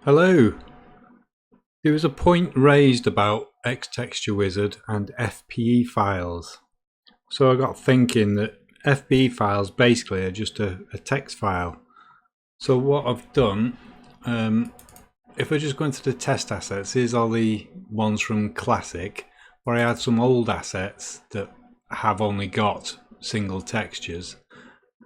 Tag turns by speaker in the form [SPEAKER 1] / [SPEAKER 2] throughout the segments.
[SPEAKER 1] Hello. There was a point raised about xTextureWizard and FPE files. So I got thinking that FPE files basically are just a text file. So what I've done, if I just go into the test assets, here's all the ones from Classic, where I had some old assets that have only got single textures.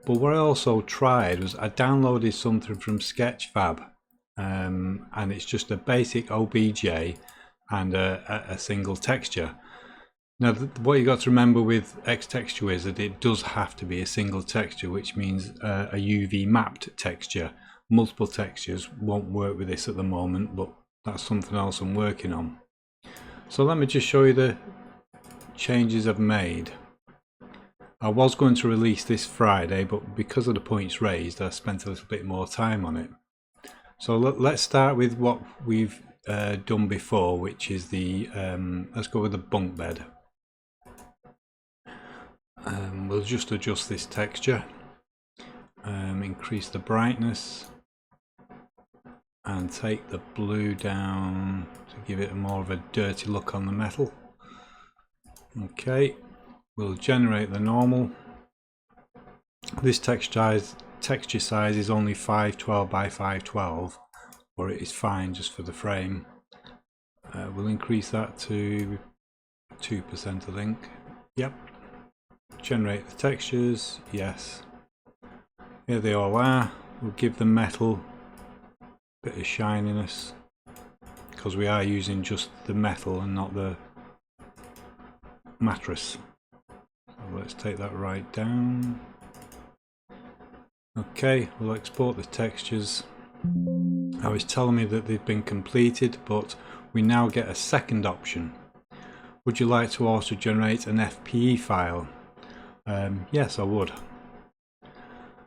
[SPEAKER 1] But what I also tried was I downloaded something from Sketchfab. And it's just a basic OBJ and a single texture. Now what you got to remember with xTextureWizard, it does have to be a single texture, which means a UV mapped texture. Multiple textures won't work with this at the moment, but that's something else I'm working on. So let me just show you the changes I've made. I was going to release this Friday, but because of the points raised, I spent a little bit more time on it. So let's start with what we've done before, which is the, let's go with the bunk bed. We'll just adjust this texture, increase the brightness, and take the blue down to give it more of a dirty look on the metal. Okay, we'll generate the normal. This texture size is only 512 by 512, or it is fine just for the frame. We'll increase that to 2%, I think. Yep. Generate the textures. Yes. Here they all are. We'll give the metal a bit of shininess, because we are using just the metal and not the mattress. So let's take that right down. Okay, we'll export the textures. Now it's telling me that they've been completed, but we now get a second option. Would you like to also generate an FPE file? Yes, I would.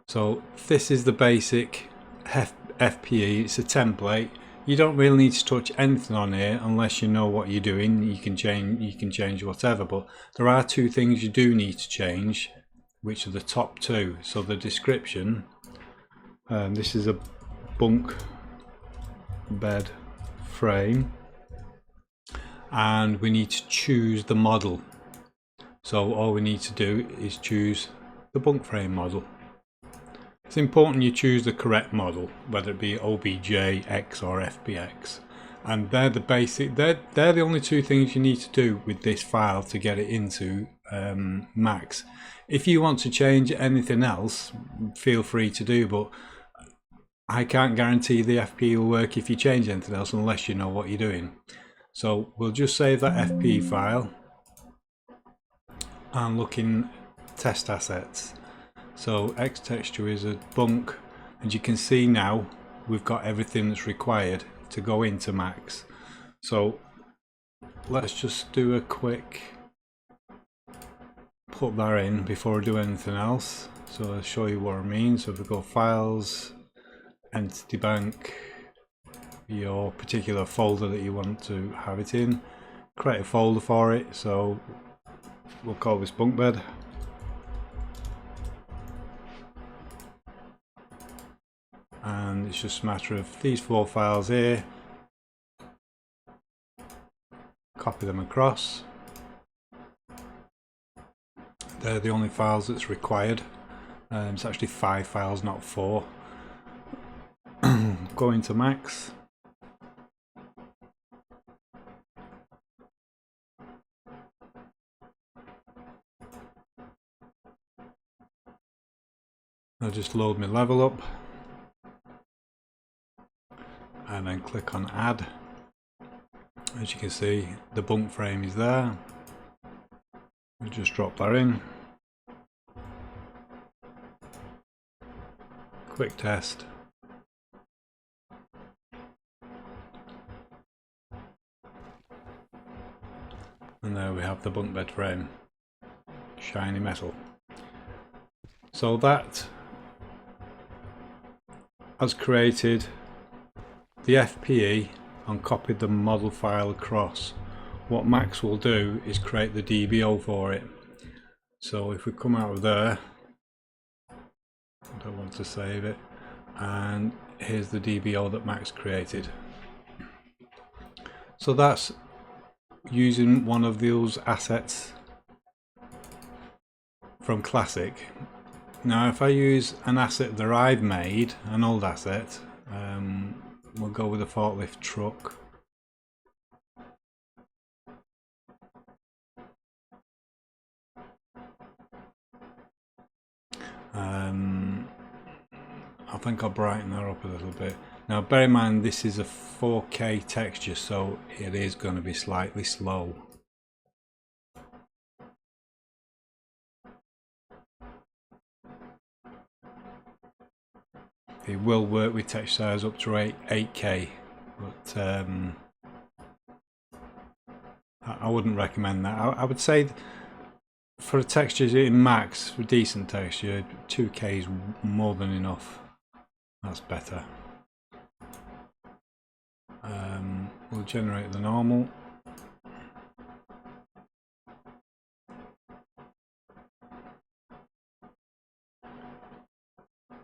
[SPEAKER 1] So this is the basic FPE. It's a template. You don't really need to touch anything on here unless you know what you're doing. You can change whatever, but there are two things you do need to change, which are the top two. So the description, this is a bunk bed frame, and we need to choose the model. So all we need to do is choose the bunk frame model. It's important you choose the correct model, whether it be OBJ, X or FBX. And they're the basic, they're the only two things you need to do with this file to get it into Max. If you want to change anything else, feel free to do, but I can't guarantee the FP will work if you change anything else unless you know what you're doing. So we'll just save that FP file and look in test assets. So xTextureWizard bunk, and you can see now we've got everything that's required to go into Max. So let's just do a quick put that in before I do anything else. So I'll show you what I mean. So if we go files, entity bank, your particular folder that you want to have it in, create a folder for it. So we'll call this bunk bed. And it's just a matter of these 4 files here, copy them across. They're the only files that's required. It's actually 5 files, not 4. Go into Max. I'll just load my level up and then click on add. As you can see, the bunk frame is there. We'll just drop that in. Quick test. And there we have the bunk bed frame. Shiny metal. So that has created the FPE and copied the model file across. What Max will do is create the DBO for it. So if we come out of there, I don't want to save it, and here's the DBO that Max created. So that's using one of those assets from Classic. Now if I use an asset that I've made, an old asset, we'll go with a forklift truck. I think I'll brighten that up a little bit. Now bear in mind this is a 4K texture, so it is going to be slightly slow. It will work with texture size up to 8K, but I wouldn't recommend that. I would say for textures in max, for decent texture, 2K is more than enough. That's better. We'll generate the normal.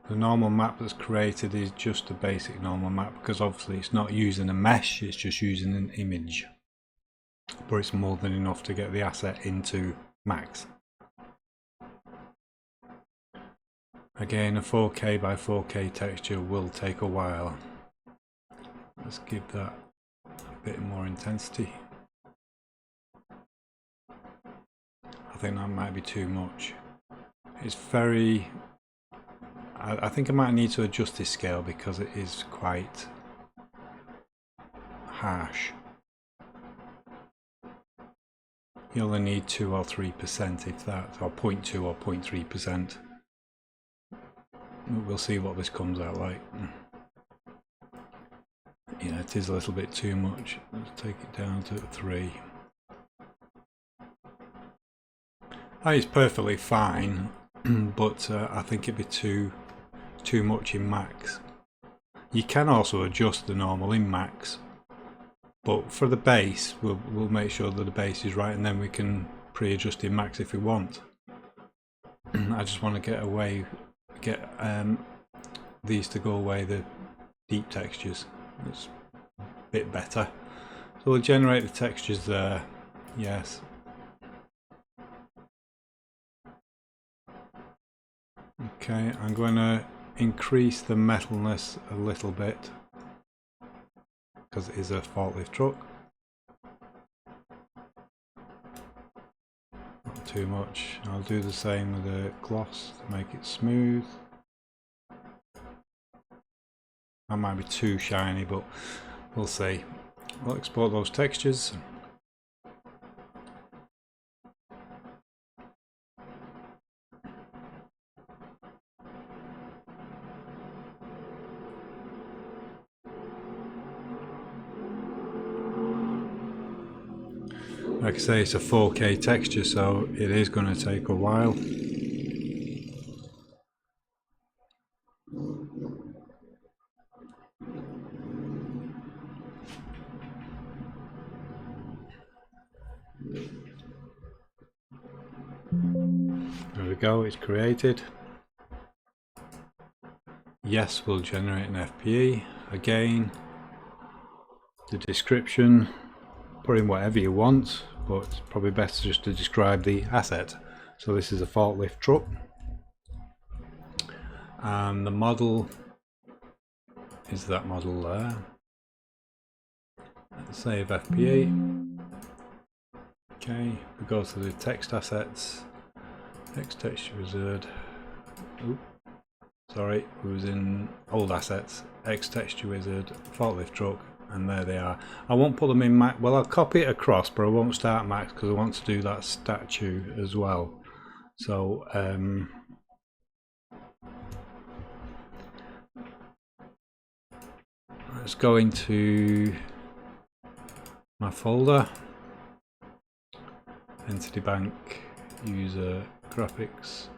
[SPEAKER 1] The normal map that's created is just a basic normal map, because obviously it's not using a mesh, it's just using an image. But it's more than enough to get the asset into max. Again, a 4K by 4K texture will take a while. Let's give that a bit more intensity. I think that might be too much. It's very... I think I might need to adjust this scale because it is quite harsh. You only need 2 or 3% if that, or 0.2 or 0.3%. We'll see what this comes out like. Yeah, it is a little bit too much. Let's take it down to 3. That is perfectly fine, but I think it'd be too much in max. You can also adjust the normal in max, but for the base we'll make sure that the base is right, and then we can pre-adjust in max if we want. I just want to get these to go away, the deep textures. It's a bit better. So we'll generate the textures there. Yes. Okay, I'm going to increase the metalness a little bit because it is a forklift truck. Not too much. I'll do the same with the gloss to make it smooth. That might be too shiny, but we'll see. We'll export those textures. Like I say, it's a 4K texture, so it is going to take a while. There we go, it's created. Yes, we'll generate an FPE. Again, the description, put in whatever you want, but it's probably better just to describe the asset. So this is a forklift truck, and the model is that model there. Let's save FPE. Okay, we go to the text assets, xTextureWizard. Sorry, we was in old assets, xTextureWizard, forklift truck, and there they are. I won't put them in max. Well, I'll copy it across, but I won't start max because I want to do that statue as well. So let's go into my folder, entity bank, user graphics,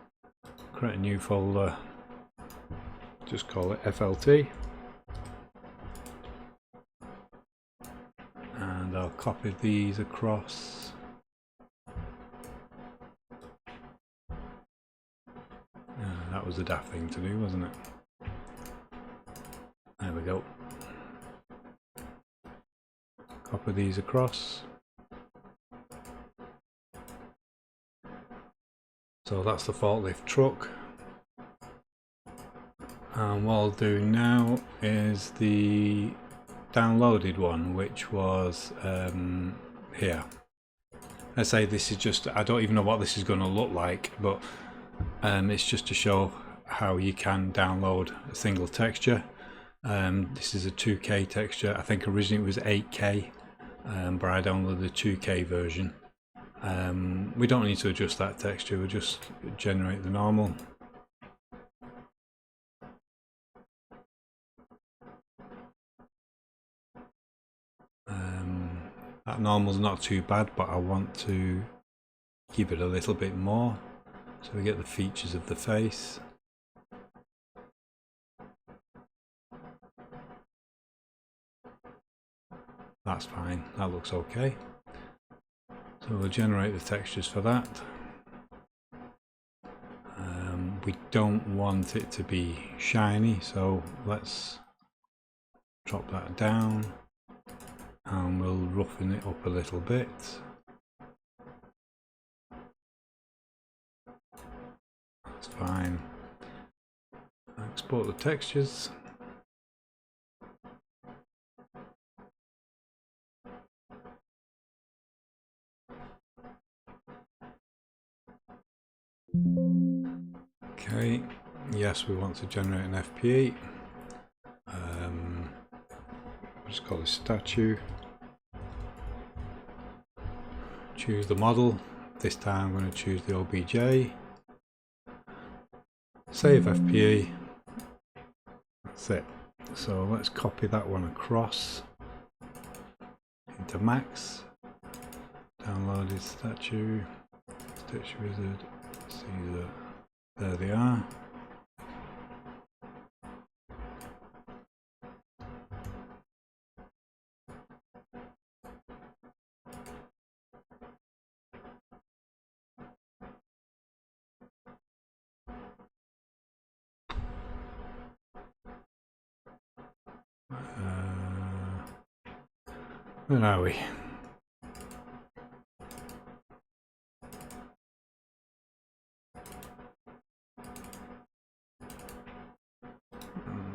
[SPEAKER 1] create a new folder, just call it FLT, and I'll copy these across. That was a daft thing to do, wasn't it? go. Copy these across. So that's the forklift truck. And what I'll do now is the downloaded one, which was here. Let's say this is just, I don't even know what this is going to look like, but it's just to show how you can download a single texture. This is a 2K texture. I think originally it was 8K, but I downloaded the 2K version. We don't need to adjust that texture, we'll just generate the normal. That normal's not too bad, but I want to give it a little bit more. So we get the features of the face. That's fine, that looks okay. So we'll generate the textures for that. We don't want it to be shiny, so let's drop that down and we'll roughen it up a little bit. That's fine. Export the textures. Okay, yes, we want to generate an FP8. Just call it statue. Choose the model. This time I'm going to choose the OBJ. Save FPA. That's it. So let's copy that one across into Max. Downloaded statue. xTextureWizard. See that. There they are. Where are we?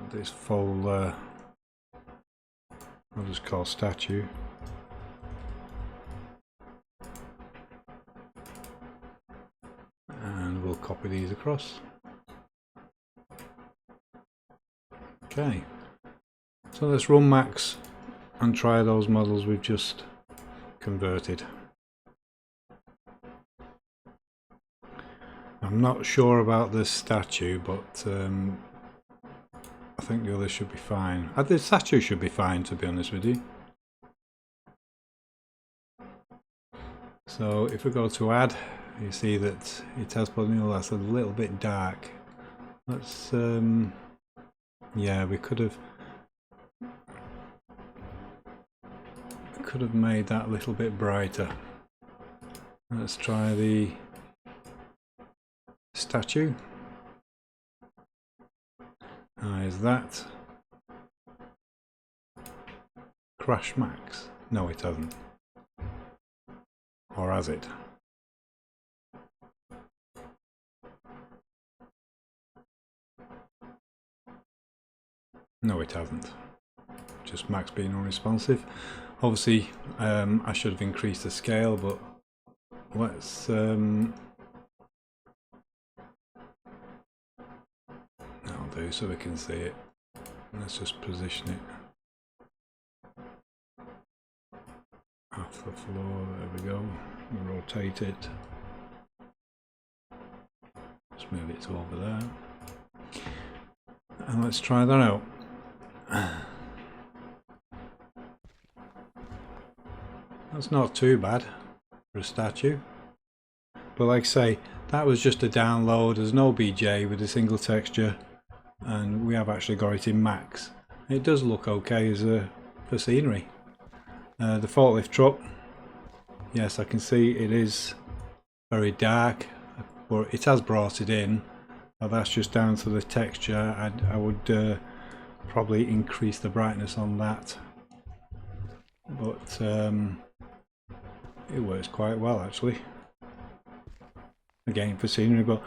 [SPEAKER 1] This folder I'll just call statue. And we'll copy these across. Okay, so let's run Max and try those models we've just converted. I'm not sure about this statue, but I think the others should be fine. The statue should be fine, to be honest with you. So if we go to add, you see that it has polynomial that's a little bit dark. Let's yeah, we could have made that a little bit brighter. Let's try the statue. Is that Crash Max? No, it hasn't. Or has it? No, it hasn't. Just Max being unresponsive. Obviously, I should have increased the scale, but let's that'll do so we can see it. Let's just position it off the floor. There we go. We'll rotate it. Just move it to over there. And let's try that out. That's not too bad for a statue. But like I say, that was just a download as an OBJ with a single texture, and we have actually got it in Max. It does look okay as for scenery. The forklift truck, yes, I can see it is very dark, but it has brought it in. But that's just down to the texture. I would probably increase the brightness on that, but it works quite well actually, again for scenery. But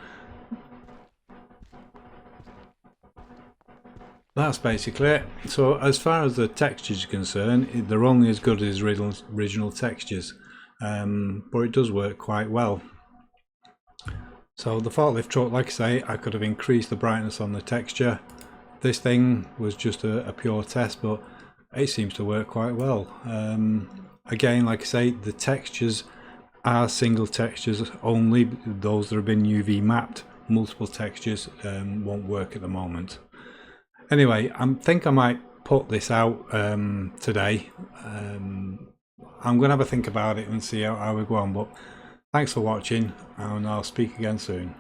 [SPEAKER 1] that's basically it. So as far as the textures are concerned, they're only as good as original textures, but it does work quite well. So the forklift truck, like I say, I could have increased the brightness on the texture. This thing was just a pure test, but it seems to work quite well. Again, like I say, the textures are single textures only. Those that have been UV mapped, multiple textures won't work at the moment. Anyway, I think I might put this out today. I'm going to have a think about it and see how we go on, but thanks for watching, and I'll speak again soon.